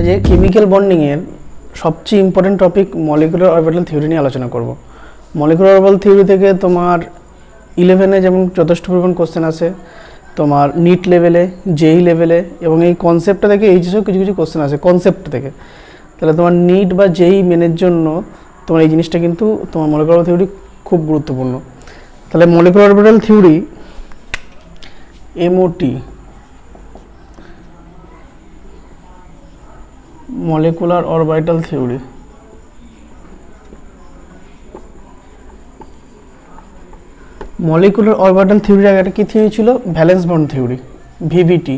যে কেমিক্যাল বন্ডিংয়ের সবচেয়ে important topic molecular orbital theory নিয়ে আলোচনা করব। মলিকুলার অরবিটাল থিওরি থেকে তোমার 11-এ যেমন যথেষ্ট পরিমাণ কোশ্চেন আসে, তোমার নিট লেভেলে, জেই লেভেলে, এবং এই কনসেপ্টটা থেকে এইচএসেও কিছু কিছু কোশ্চেন আসে কনসেপ্ট থেকে। তাহলে তোমার নিট বা জেই মেনের জন্য তোমার এই জিনিসটা কিন্তু তোমার মলিকুলার থিওরি খুব গুরুত্বপূর্ণ। তাহলে molecular orbital theory MOT, molecular orbital theory, molecular orbital থিওরির আগে একটা কি থিওরি ছিল? Valence bond theory, VBT,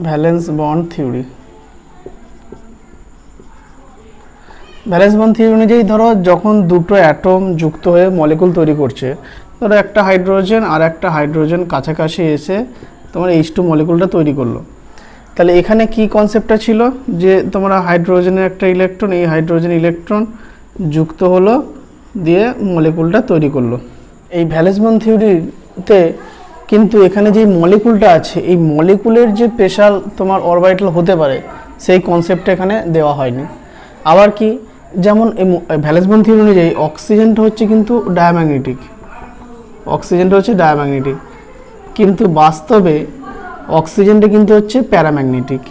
valence bond theory. Valence bond theory অনুযায়ী ধরো যখন দুটো অ্যাটম যুক্ত হয়ে মলিকুল তৈরি করছে, ধরো একটা হাইড্রোজেন আর একটা হাইড্রোজেন কাছাকাছি এসে তোমার H2 মলিকুলটা তৈরি করলো। তাহলে এখানে কি কনসেপ্টটা ছিল যে তোমরা হাইড্রোজেনের একটা ইলেকট্রন, এই হাইড্রোজেন ইলেকট্রন যুক্ত হলো দিয়ে মলিকুলটা তৈরি করলো। এই ভ্যালেন্স বন্ড থিওরিতে কিন্তু এখানে যে মলিকুলটা আছে, এই মলিকুলের যে স্পেশাল তোমার অরবিটাল হতে পারে সেই কনসেপ্টটা এখানে দেওয়া হয়নি। আবার কি, যেমন এই ভ্যালেন্স বন্ড থিওরি অনুযায়ী অক্সিজেনটা হচ্ছে কিন্তু ডায়াম্যাগনেটিক, অক্সিজেনটা হচ্ছে ডায়াম্যাগনেটিক, কিন্তু বাস্তবে অক্সিজেনটা কিন্তু হচ্ছে প্যারাম্যাগনেটিক।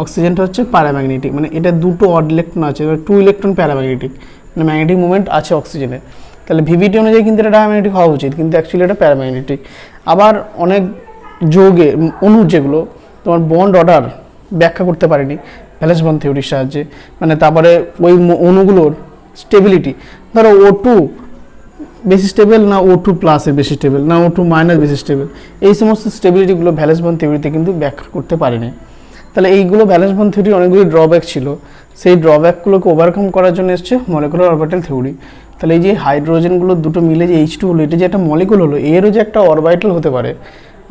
অক্সিজেনটা হচ্ছে প্যারাম্যাগনেটিক, মানে এটা দুটো অড ইলেকট্রন আছে, 2 ইলেকট্রন প্যারাম্যাগনেটিক, মানে ম্যাগনেটিক মুভমেন্ট আছে অক্সিজেনে। তাহলে ভিভিটি অনুযায়ী কিন্তু এটা ডায়াম্যাগনেটিক হওয়া উচিত, কিন্তু অ্যাকচুয়ালি এটা প্যারাম্যাগনেটিক। আবার অনেক যৌগে অণু যেগুলো তোমার বন্ড অর্ডার ব্যাখ্যা করতে পারেনি ভ্যালেন্স বন্ড থিওরির সাহায্যে, মানে তারপরে ওই অণুগুলোর স্টেবিলিটি, ধরো O2 বেশি স্টেবল না O2 প্লাসের বেশি স্টেবল না O2 মাইনাস বেশি স্টেবল, এই সমস্ত স্টেবিলিটিগুলো ভ্যালেন্স বন্ড থিওরিতে কিন্তু ব্যাখ্যা করতে পারেনি। তাহলে এইগুলো ভ্যালেন্স বন্ড থিওরির অনেকগুলো ড্রব্যাক ছিল, সেই ড্রব্যাকগুলোকে ওভারকাম করার জন্য এসছে মলিকুলার অরবিটাল থিওরি। তাহলে এই যে হাইড্রোজেনগুলো দুটো মিলে যে H2 হলো, এটা যে একটা মলিকুল হলো, এরও যে একটা অরবিটাল হতে পারে।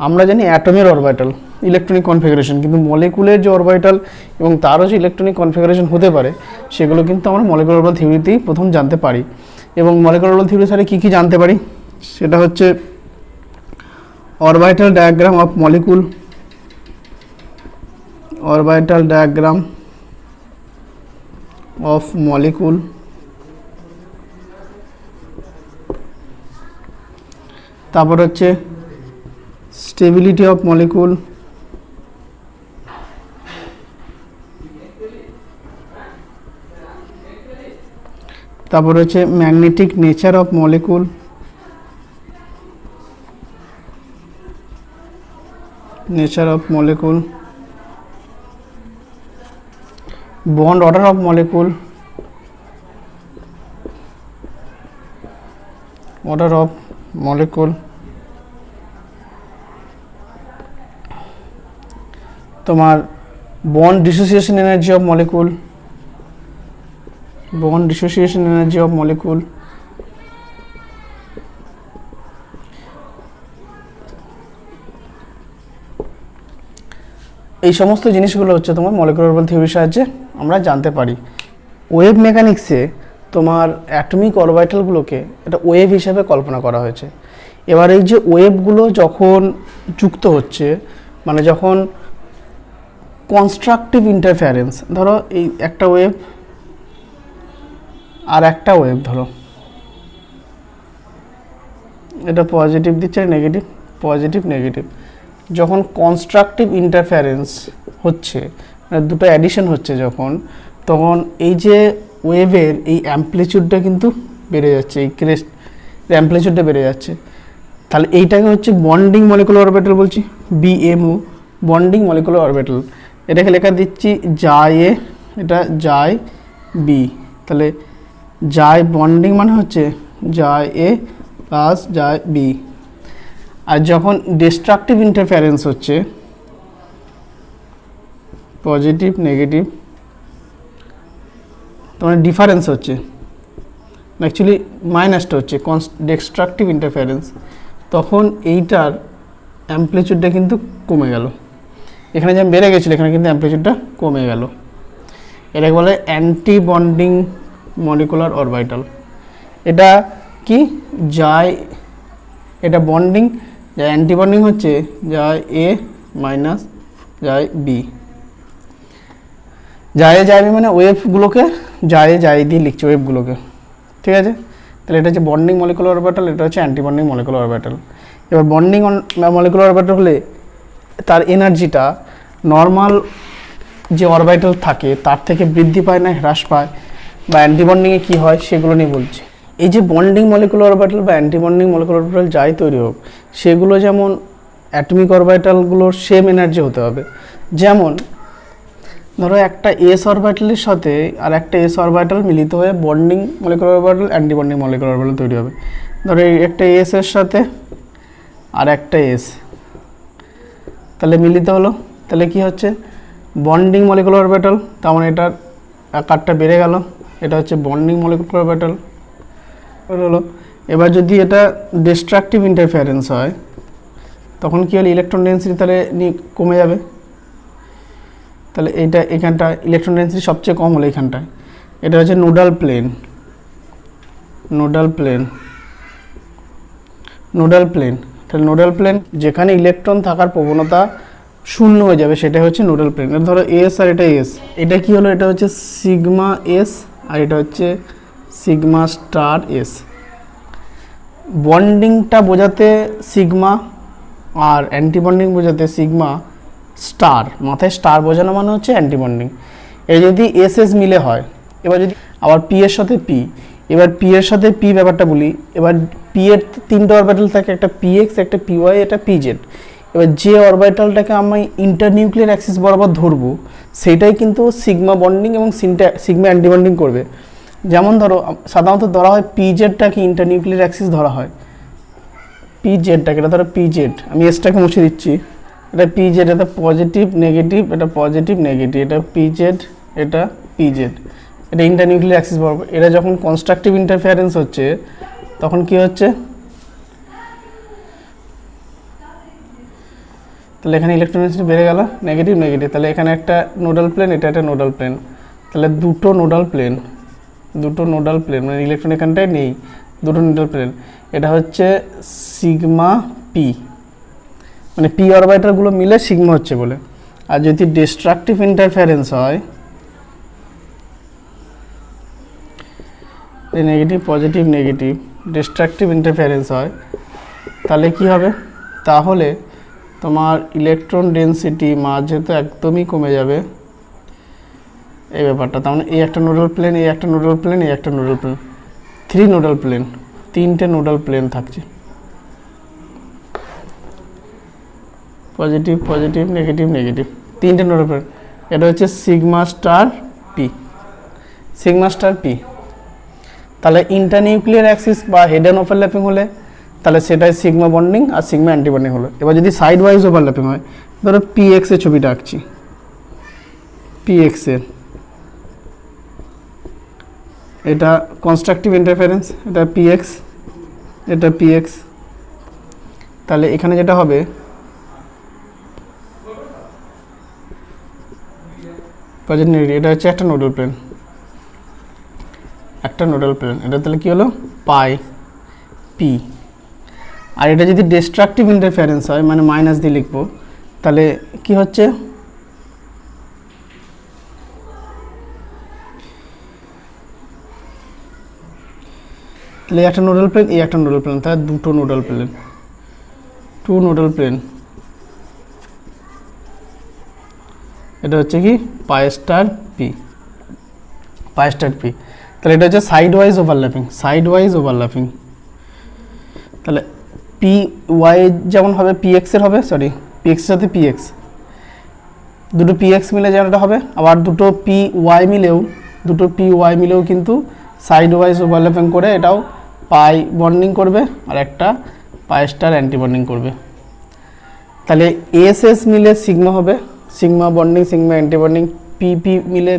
আমরা জানি অ্যাটমের অরবিটাল ইলেকট্রনিক কনফিগারেশন, কিন্তু মলিকুলের যে অরবিটাল এবং তারও যে ইলেকট্রনিক কনফিগারেশন হতে পারে সেগুলো কিন্তু আমরা মলিকুলার অরবিটাল থিওরিতেই প্রথম জানতে পারি। এবং মলিকুলার অরবিটাল থিওরি ছাড়া কী কী জানতে পারি সেটা হচ্ছে orbital diagram of molecule, orbital diagram of molecule, তারপর হচ্ছে স্টেবিলিটি অফ মলিকুল, তারপর হচ্ছে magnetic nature of molecule, nature of molecule, bond order of molecule, order of molecule, তোমার bond dissociation energy of molecule, bond dissociation energy of molecule, এই সমস্ত জিনিসগুলো হচ্ছে তোমার মলিকুলার অরবিটাল থিওরির সাহায্যে আমরা জানতে পারি। ওয়েভ মেকানিক্সে তোমার অ্যাটমিক অরবিটালগুলোকে একটা ওয়েভ হিসেবে কল্পনা করা হয়েছে। এবার এই যে ওয়েভগুলো যখন যুক্ত হচ্ছে, মানে যখন কনস্ট্রাকটিভ ইন্টারফারেন্স, ধরো এই একটা ওয়েভ আর একটা ওয়েভ, ধরো এটা পজিটিভ দিচ্ছে নেগেটিভ, পজিটিভ নেগেটিভ, যখন কনস্ট্রাকটিভ ইন্টারফারেন্স হচ্ছে, মানে দুটো অ্যাডিশন হচ্ছে যখন, তখন এই যে ওয়েভের এই অ্যাম্প্লিটিউডটা কিন্তু বেড়ে যাচ্ছে, এই ক্রেস্ট অ্যাম্প্লিটিউডটা বেড়ে যাচ্ছে। তাহলে এইটাকে হচ্ছে বন্ডিং মলিকুলার অরবিটাল বলছি, BMO, বন্ডিং মলিকুলার অরবিটাল। এটাকে লেখা দিচ্ছি জাই এ, এটা জাই বি। তাহলে জাই বন্ডিং মানে হচ্ছে জাই এ প্লাস জাই বি। আর যখন ডিস্ট্রাকটিভ ইন্টারফারেন্স হচ্ছে, পজিটিভ নেগেটিভ, তোমার ডিফারেন্স হচ্ছে, অ্যাকচুয়ালি মাইনাসটা হচ্ছে ডিস্ট্রাকটিভ ইন্টারফারেন্স, তখন এইটার অ্যাম্প্লিটিউডটা কিন্তু কমে গেল। এখানে যেমন বেড়ে গেছিলো, এখানে কিন্তু অ্যাম্প্লিটিউডটা কমে গেল। এটাকে বলে অ্যান্টি বন্ডিং মলিকুলার অরবিটাল। এটা কি যায়, এটা বন্ডিং, যা অ্যান্টি বন্ডিং হচ্ছে যায় এ মাইনাস যায় বি। যায় যায় বি মানে ওয়েভগুলোকে যায় দিয়ে লিখছি ওয়েভগুলোকে, ঠিক আছে। তাহলে এটা হচ্ছে বন্ডিং মলিকুলার অরবিটাল, এটা হচ্ছে অ্যান্টি বন্ডিং মলিকুলার অরবিটাল। এবার বন্ডিং মলিকুলার অরবিটাল হলে তার এনার্জিটা নর্মাল যে অরবিটাল থাকে তার থেকে বৃদ্ধি পায় না হ্রাস পায়, বা অ্যান্টি বন্ডিংয়ে কী হয় সেগুলো নিয়ে বলছি। এই যে বন্ডিং মলিকুলার অরবিটাল বা অ্যান্টি বন্ডিং মলিকুলার অরবিটাল যাই তৈরি হোক, সেগুলো যেমন অ্যাটমিক অরবিটালগুলোর সেম এনার্জি হতে হবে। যেমন ধরো একটা এস অরবিটালের সাথে আর একটা এস অরবিটাল মিলিত হয়ে bonding molecular orbital anti bonding molecular orbital তৈরি হবে। ধরো এই একটা এস এর সাথে আর একটা এস, তাহলে মিলিত হলো, তাহলে কি হচ্ছে বন্ডিং মলিকুলার অরবিটাল, তার মানে এটার আকারটা বেড়ে গেল, এটা হচ্ছে বন্ডিং মলিকুলার অরবিটাল হলো। এবার যদি এটা ডিস্ট্রাকটিভ ইন্টারফারেন্স হয় তখন কি হলো, ইলেকট্রন ডেন্সিটি তাহলে কমে যাবে। তাহলে এইটা এখানটা ইলেকট্রন ডেন্সিটি সবচেয়ে কম হলো এখানটায়, এটা হচ্ছে নোডাল প্লেন। তাহলে নোডাল প্লেন যেখানে ইলেকট্রন থাকার প্রবণতা শূন্য হয়ে যাবে সেটা হচ্ছে নোডাল প্লেন। ধরো এস আর এটা এস, এটা কি হলো, এটা হচ্ছে সিগমা এস আর এটা হচ্ছে সিগমা স্টার এস। বন্ডিংটা বোঝাতে সিগমা আর অ্যান্টি বন্ডিং বোঝাতে সিগমা স্টার, মাথায় স্টার বোঝানো মানে হচ্ছে অ্যান্টি বন্ডিং। এই যদি এস এস মিলে হয়, এবার যদি আবার পি এর সাথে পি, এবার পি এর সাথে পি ব্যাপারটা বলি, এবার পি এর তিনটা অরবিটাল থাকে, একটা পি এক্স, একটা পি ওয়াই, একটা পি জেড। এবার যে অরবিটালটাকে আমি ইন্টারনিউক্লিয়ার অ্যাক্সিস বরাবর ধরবো সেইটাই কিন্তু সিগমা বন্ডিং এবং সিগমা অ্যান্টি বন্ডিং করবে। যেমন ধরো সাধারণত ধরা হয় পি জেডটাকে ইন্টারনিউক্লিয়ার অ্যাক্সিস ধরা হয়, পি জেডটাকে, এটা ধরো পি জেড, আমি এসটাকে মুছে দিচ্ছি, এটা পি জেড, এটা পজিটিভ নেগেটিভ, এটা পজিটিভ নেগেটিভ, এটা পি জেড, এটা পি জেড, এটা ইন্টারনিউক্লিয়ার অ্যাক্সিস বরাবর। এটা যখন কনস্ট্রাকটিভ ইন্টারফারেন্স হচ্ছে তখন কি হচ্ছে, তাহলে এখানে ইলেকট্রন ডেন্সিটি বেড়ে গেল, নেগেটিভ নেগেটিভ, তাহলে এখানে একটা নোডাল প্লেন, এটা একটা নোডাল প্লেন, তাহলে দুটো নোডাল প্লেন মানে ইলেকট্রন এখানটায় নেই, দুটো নোডাল প্লেন। এটা হচ্ছে সিগমা পি, মানে পি অরবিটালগুলো মিলে সিগমা হচ্ছে বলে। আর যদি ডিস্ট্রাকটিভ ইন্টারফারেন্স হয়, negative positive negative destructive interference হয়, তাহলে কি হবে, তাহলে তোমার ইলেকট্রন ডেন্সিটি মাঝে তো একদমই কমে যাবে এই ব্যাপারটা। তার মানে এই একটা নোডাল প্লেন, এই একটা নোডাল প্লেন, এই একটা নোডাল প্লেন, তিনটে নোডাল প্লেন থাকছে, পজিটিভ পজিটিভ নেগেটিভ নেগেটিভ, তিনটে নোডাল প্লেন। এটা হচ্ছে সিগমা স্টার পি। তাহলে ইন্টারনিউক্লিয়ার অ্যাক্সিস বা হেড অ্যান্ড ওভারল্যাপিং হলে তাহলে সেটাই সিগমা বন্ডিং আর সিগমা অ্যান্টি বন্ডিং হলো। এবার যদি সাইড ওয়াইজ ওভারল্যাপিং হয়, ধরো পি এক্স এর ছবিটা আঁকছি, পি এক্স এর এটা কনস্ট্রাকটিভ ইন্টারফারেন্স, এটা পি এক্স, এটা পি এক্স, তাহলে এখানে যেটা হবে পজিটিভ, এটা হচ্ছে একটা নোডাল প্লেন, এটা তাহলে কি হলো পাই পি। আর এটা যদি ডিস্ট্রাকটিভ ইন্টারফারেন্স হয়, মানে মাইনাস দিয়ে লিখবো, তাহলে কি হচ্ছে, তাহলে একটা নোডাল প্লেন, এই একটা নোডাল প্লেন, তাহলে দুটো নোডাল প্লেন, এটা হচ্ছে কি পাই স্টার পি। তাহলে এটা হচ্ছে সাইড ওয়াইজ ওভারল্যাপিং। তাহলে পি ওয়াই যেমন হবে পি এক্স এর হবে, পি এক্স এর সাথে পি এক্স, দুটো পি এক্স মিলে যেমনটা হবে, আবার দুটো পি ওয়াই মিলেও কিন্তু সাইড ওয়াইজ ওভারল্যাপিং করে এটাও পাই বন্ডিং করবে আর একটা পাই স্টার অ্যান্টি বন্ডিং করবে। তাহলে এস এস মিলে সিগমা হবে, sigma bonding sigma anti bonding, PP মিলে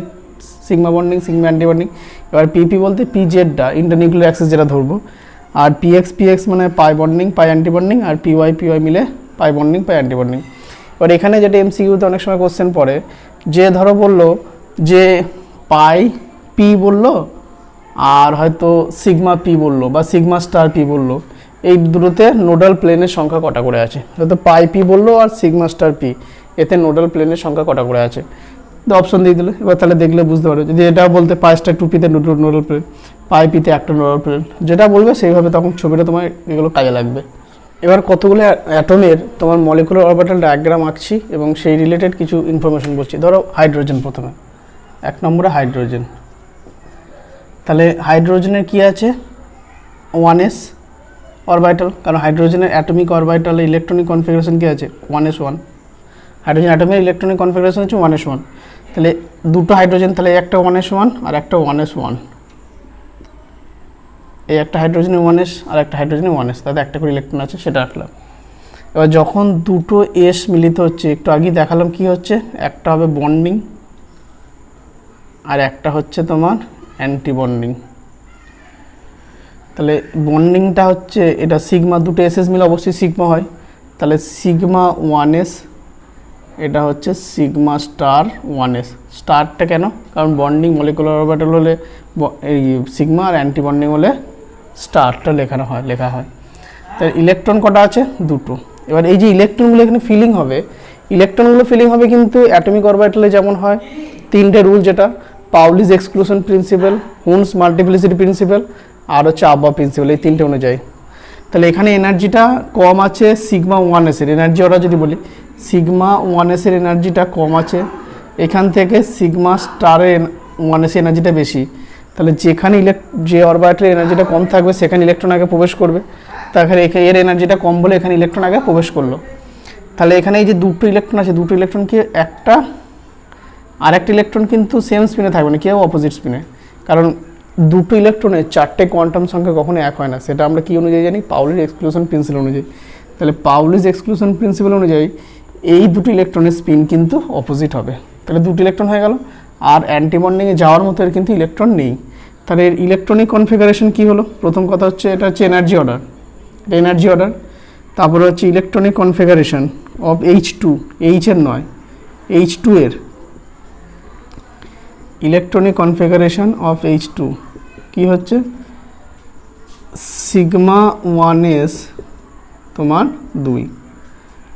sigma bonding sigma anti bonding. এবার পিপি বলতে পি জেডটা ইন্টারনিউক্লিয়ার অ্যাক্সিস যেটা ধরবো, আর পিএক্স মানে পাই বন্ডিং পাই অ্যান্টি বন্ডিং, আর পিওয়াই মিলে পাই বন্ডিং পাই অ্যান্টি বন্ডিং। এবার এখানে যেটা এমসিকিউতে অনেক সময় কোশ্চেন পড়ে, যে ধরো বললো যে পাই পি বললো আর হয়তো সিগমা পি বললো বা সিগমা স্টার পি বললো, এই দুটোতে নোডাল প্লেনের সংখ্যা কটা করে আছে, হয়তো পাই পি বললো আর সিগমা স্টার পি, এতে নোডাল প্লেনের সংখ্যা কটা করে আছে, তো অপশন দিয়ে দিলে এবার তাহলে দেখলে বুঝতে পারবে। যদি এটা বলতে পাই স্টার টু পিতে নোডাল প্লেন, পাই পিতে একটা নোডাল প্লেন, যেটা বলবে সেইভাবে তখন ছবিটা তোমার এগুলো কাজে লাগবে। এবার কতগুলো অ্যাটমের তোমার মলিকুলার অরবিটাল ডায়াগ্রাম আঁকছি এবং সেই রিলেটেড কিছু ইনফরমেশন বলছি। ধরো হাইড্রোজেন, প্রথমে 1 নম্বরে হাইড্রোজেন। তাহলে হাইড্রোজেনের কি আছে 1s অরবিটাল, কারণ হাইড্রোজেনের অ্যাটমিক অরবিটালে ইলেকট্রনিক কনফিগারেশন কি আছে 1s1। হাইড্রোজেন অ্যাটমের ইলেকট্রনিক কনফিগারেশন হচ্ছে 1s1। তাহলে দুটো হাইড্রোজেন, তাহলে একটা 1s1 আর একটা 1s1, এই একটা হাইড্রোজেনে 1s আর একটা হাইড্রোজেনে 1s, তাতে একটা করে ইলেকট্রন আছে, সেটা রাখলাম। এবার যখন দুটো এস মিলিত হচ্ছে, একটু আগে দেখালাম কি হচ্ছে, একটা হবে বন্ডিং আর একটা হচ্ছে তোমার অ্যান্টি বন্ডিং। তাহলে বন্ডিংটা হচ্ছে এটা সিগমা, দুটো এসএস মিলে অবশ্যই সিগমা হয়, তাহলে সিগমা 1s, এটা হচ্ছে সিগমা স্টার 1s। স্টারটা কেন, কারণ বন্ডিং মলিকুলার অরবিটাল হলে এই সিগমা আর অ্যান্টি বন্ডিং হলে স্টারটা লেখা হয়। তার ইলেকট্রন কটা আছে, দুটো। এবার এই যে ইলেকট্রনগুলো এখানে ফিলিং হবে, ইলেকট্রনগুলো ফিলিং হবে কিন্তু অ্যাটমিক অরবিটালে যেমন হয় 3টে রুল, যেটা Pauli's exclusion principle, Hund's multiplicity principle আর হচ্ছে আব্বা প্রিন্সিপাল, এই 3টে অনুযায়ী। তাহলে এখানে এনার্জিটা কম আছে সিগমা 1s এর এনার্জি, ওরা যদি বলি সিগমা 1s এর এনার্জিটা কম আছে, এখান থেকে সিগমা স্টারের 1s এনার্জিটা বেশি। তাহলে যেখানে যে অরবিটালের এনার্জিটা কম থাকবে সেখানে ইলেকট্রন আগে প্রবেশ করবে, তাহলে এর এনার্জিটা কম বলে এখানে ইলেকট্রন আগে প্রবেশ করলো। তাহলে এখানে এই যে দুটো ইলেকট্রন আছে, দুটো ইলেকট্রন কি একটা আর একটা ইলেকট্রন কিন্তু সেম স্পিনে থাকবে না, কেউ অপোজিট স্পিনে, কারণ দুটো ইলেকট্রনের 4টে কোয়ান্টাম সংখ্যা কখনো এক হয় না। সেটা আমরা কি অনুযায়ী জানি, পাউলিস এক্সক্লুশন প্রিন্সিপাল অনুযায়ী। তাহলে পাউলিস এক্সক্লুশন প্রিন্সিপাল অনুযায়ী এই দুটো ইলেকট্রনের স্পিন কিন্তু অপোজিট হবে। তাহলে দুটো ইলেকট্রন হয়ে গেল, আর অ্যান্টিবন্ডিংয়ে যাওয়ার মতো এর কিন্তু ইলেকট্রন নেই। তাহলে এর ইলেকট্রনিক কনফিগারেশন কি হলো, প্রথম কথা হচ্ছে এটা হচ্ছে এনার্জি অর্ডার, এটা এনার্জি অর্ডার। তারপরে হচ্ছে electronic configuration of H2, H এর নয়, H2 এর ইলেকট্রনিক কনফিগারেশন অফ H2 কি হচ্ছে সিগমা 1s তোমার 2,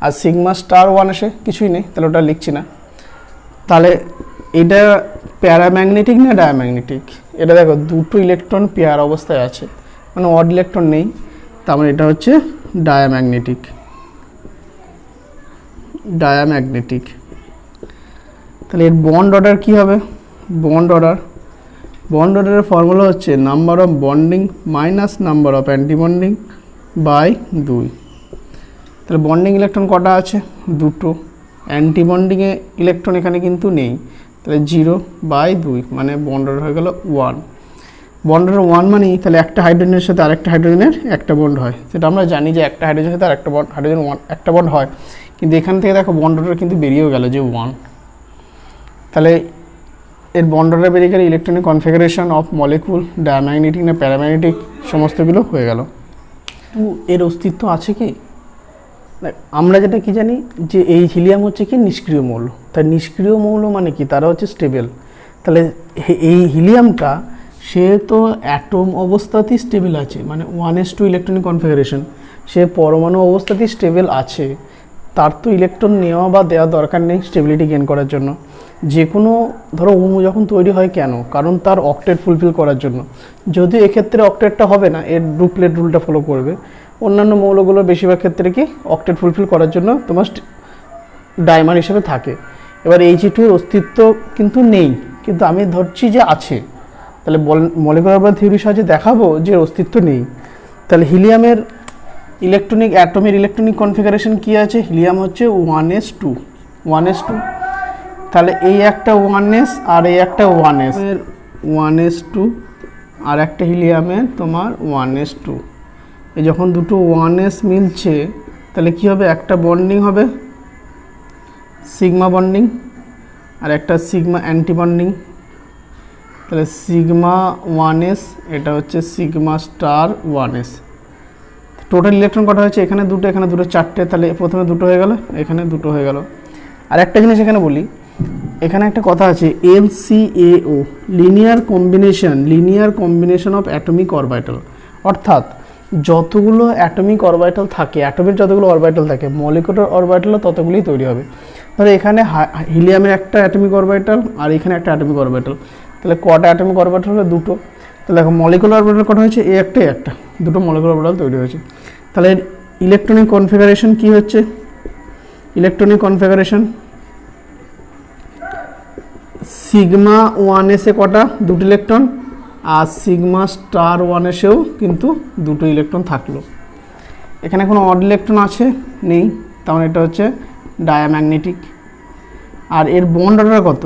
আর সিগমা স্টার 1s কিছুই নেই, তাহলে ওটা লিখছি না। তাহলে এটা প্যারাম্যাগনেটিক না ডায়াম্যাগনেটিক, এটা দেখো দুটো ইলেকট্রন পেয়ার অবস্থায় আছে, মানে অড ইলেকট্রন নেই, তার মানে এটা হচ্ছে ডায়াম্যাগনেটিক। তাহলে এর বন্ড অর্ডার কি হবে, বন্ড অর্ডারের ফর্মুলা হচ্ছে number of bonding minus number of antibonding by 2। তাহলে বন্ডিং ইলেকট্রন কটা আছে, দুটো, অ্যান্টিবন্ডিংয়ে ইলেকট্রন এখানে কিন্তু নেই, তাহলে 0/2, মানে বন্ড অর্ডার হয়ে গেল 1। বন্ড অর্ডার 1 মানেই তাহলে একটা হাইড্রোজেনের সাথে আরেকটা হাইড্রোজেনের একটা বন্ড হয়, সেটা আমরা জানি যে একটা হাইড্রোজেনের সাথে আরেকটা বন্ড, হাইড্রোজেন 1 একটা বন্ড হয়, কিন্তু এখান থেকে দেখো বন্ড অর্ডার কিন্তু বেরিয়েও গেল যে 1। তাহলে এর বন্ড অর্ডার বেরিয়ে গেলে electronic configuration of molecule diamagnetic না প্যারাম্যাগনেটিক সমস্তগুলো হয়ে গেল। তো এর অস্তিত্ব আছে কি, আমরা যেটা কি জানি যে এই হিলিয়াম হচ্ছে কি নিষ্ক্রিয় মৌল, তাই নিষ্ক্রিয় মৌল মানে কি, তারা হচ্ছে স্টেবল। তাহলে এই হিলিয়ামটা সে তো অ্যাটম অবস্থাতেই স্টেবল আছে, মানে 1s2 ইলেকট্রনিক কনফিগারেশন, সে পরমাণু অবস্থাতেই স্টেবল আছে, তার তো ইলেকট্রন নেওয়া বা দেওয়া দরকার নেই স্টেবিলিটি গেইন করার জন্য। যে কোনো ধরো অণু যখন তৈরি হয় কেন, কারণ তার অক্টেট ফুলফিল করার জন্য, যদিও এক্ষেত্রে অক্টেটটা হবে না, এর ডুপ্লেট রুলটা ফলো করবে। অন্যান্য মৌলগুলোর বেশিরভাগ ক্ষেত্রে কি অক্টেট ফুলফিল করার জন্য তোমার ডাইমার হিসেবে থাকে। এবার He2 এর অস্তিত্ব কিন্তু নেই, কিন্তু আমি ধরছি যে আছে, তাহলে মলিকুলার থিওরির সাহায্যে দেখাবো যে অস্তিত্ব নেই। তাহলে হিলিয়ামের ইলেকট্রনিক অ্যাটমের ইলেকট্রনিক কনফিগারেশন কি আছে, হিলিয়াম হচ্ছে 1s2, তাহলে এই একটা 1s আর এই একটা 1s, 1s2 আর একটা হিলিয়ামের তোমার 1s2, এই যখন দুটো 1s মিলছে তাহলে কি হবে, একটা বন্ডিং হবে সিগমা বন্ডিং আর একটা সিগমা অ্যান্টি বন্ডিং। তাহলে সিগমা 1s, এটা হচ্ছে sigma star 1s। Total electron কটা হয়েছে, এখানে দুটো, এখানে দুটো, 4টে, তাহলে প্রথমে দুটো হয়ে গেল, এখানে দুটো হয়ে গেল। আর একটা জিনিস এখানে বলি, এখানে একটা কথা আছে LCAO, linear combination of atomic orbital, অর্থাৎ যতগুলো অ্যাটমিক অরবিটাল থাকে, অ্যাটমের যতগুলো অরবিটাল থাকে, মলিকুলার অরবিটালও ততগুলোই তৈরি হবে। ধরো এখানে হিলিয়ামের একটা অ্যাটমিক অরবিটাল আর এখানে একটা অ্যাটমিক অরবিটাল, তাহলে কটা অ্যাটমিক অরবিটাল হলো? দুটো। তাহলে এখন মলিকুলার অরবিটাল কটা হয়েছে? এই একটা, একটা, দুটো মলিকুলার অরবিটাল তৈরি হয়েছে। তাহলে ইলেকট্রনিক কনফিগারেশন কি হচ্ছে? ইলেকট্রনিক কনফিগারেশন সিগমা 1s কটা? দুটো ইলেকট্রন, আর সিগমা স্টার 1sও কিন্তু দুটো ইলেকট্রন থাকলো। এখানে কোনো অড ইলেকট্রন আছে? নেই, তার মানে এটা হচ্ছে ডায়াম্যাগনেটিক। আর এর বন্ড অর্ডার কত?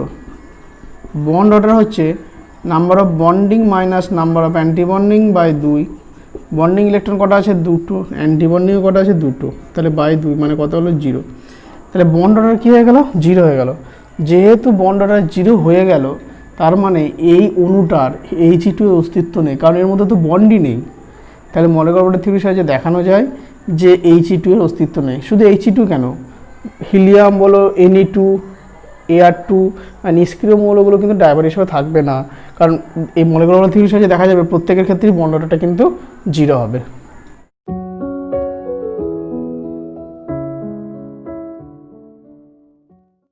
বন্ড অর্ডার হচ্ছে number of bonding minus number of antibonding by 2। Bonding electron কটা আছে? দুটো। অ্যান্টিবন্ডিংও কটা আছে? দুটো। তাহলে বাই 2 মানে কত হলো? 0। তাহলে বন্ড অর্ডার কী হয়ে গেল? 0 হয়ে গেল। যেহেতু বন্ড অর্ডার 0 হয়ে গেল, তার মানে এই অণুটার He2 এর অস্তিত্ব নেই, কারণ এর মধ্যে তো বন্ডই নেই। তাহলে মলিকুলার অরবিটাল থিওরির সাহায্যে দেখানো যায় যে He2 এর অস্তিত্ব নেই। শুধু He2 কেন, হিলিয়াম বলো, Ne2, Ar2 আর নিষ্ক্রিয় মৌলগুলো কিন্তু ডাইভার হিসেবে থাকবে না, কারণ এই মলিকুলার অরবিটাল থিওরির সাহায্যে দেখা যাবে প্রত্যেকের ক্ষেত্রেই বন্ড অর্ডারটা কিন্তু 0 হবে।